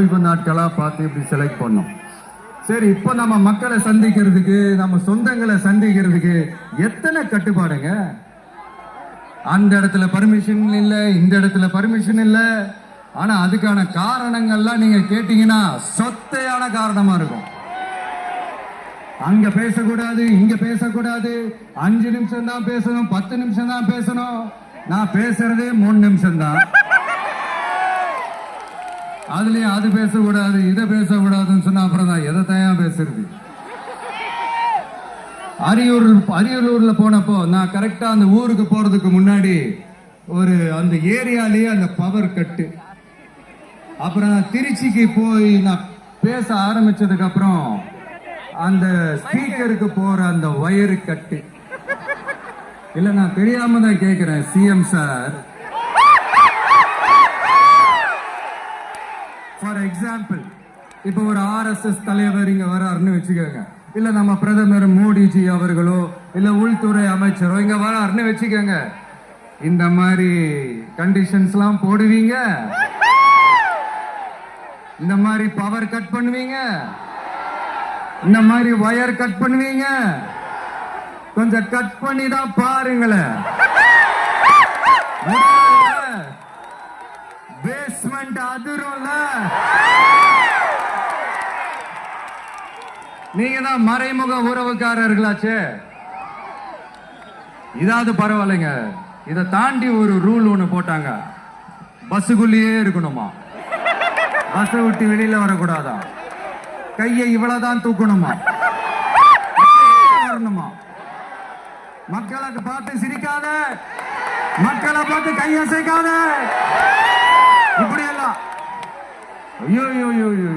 ஓய்வு நாட்களா பார்த்து இப்படி செலக்ட் பண்ணோம். சரி, இப்போ நம்ம மக்களை சந்திக்கிறதுக்கு, நம்ம சொந்தங்களை சந்திக்கிறதுக்கு எத்தனை கட்டுப்பாடுங்க. அந்த இடத்துல பர்மிஷன் இல்லை, இந்த இடத்துல பர்மிஷன் இல்லை. ஆனா அதுக்கான காரணங்கள்லாம் நீங்க கேட்டீங்கன்னா சொத்தையான காரணமா இருக்கும். அங்க பேசக்கூடாது, இங்க பேசக்கூடாது, 5 நிமிஷம் தான் பேசணும், 10 நிமிஷம் தான் பேசணும். நான் பேசுறதே 3 நிமிஷம் தான். அதுலயும் அது பேசக்கூடாது, இதை பேசக்கூடாதுன்னு சொன்னா அப்புறம் தான் எதை தயார் பேசுறது. அரியலூர்ல போனப்போ நான் கரெக்டா அந்த ஊருக்கு போறதுக்கு முன்னாடி ஒரு அந்த ஏரியாலேயே அந்த பவர் கட்டு. அப்புறம் நான் திருச்சிக்கு போய் நான் பேச ஆரம்பிச்சதுக்கு அப்புறம் அந்த ஸ்பீக்கருக்கு போற அந்த வயரு கட்டு. இல்ல, நான் தெரியாம தான் கேட்கிறேன் சிஎம் சார். ஃபார் எக்ஸாம்பிள், இப்ப ஒரு RSS தலைவர் இங்க வராருன்னு வச்சுக்கோங்க, இல்ல நம்ம பிரதமர் மோடிஜி அவர்களோ இல்ல உள்துறை அமைச்சரோ இங்க வராருன்னு வச்சுக்கோங்க. இந்த மாதிரி கண்டிஷன்ஸ் எல்லாம் போடுவீங்க, இந்த மாதிரி பவர் கட் பண்ணுவீங்க, இந்த மாதிரி வயர் கட் பண்ணுவீங்க. கொஞ்சம் கட் பண்ணி தான் பாருங்களேன். பேஸ்மெண்ட் அதிரும்ல. நீங்க தான் மறைமுக உறவுக்காரர்களாச்சே. இதாவது பரவாயில்லைங்க. இதை தாண்டி ஒரு ரூல் ஒண்ணு போட்டாங்க, பஸ்ஸுக்குள்ளேயே இருக்கணுமா, பஸ்ஸை விட்டு வெளியில வரக்கூடாதா, கையை இவ்வளவுதான் தூக்கணுமா, வரணுமா. மக்களை பார்த்து சிரிக்காத, மக்களை பார்த்து கையசைக்காத, இப்படி எல்லாம். ஐயோ ஐயோ ஐயோ.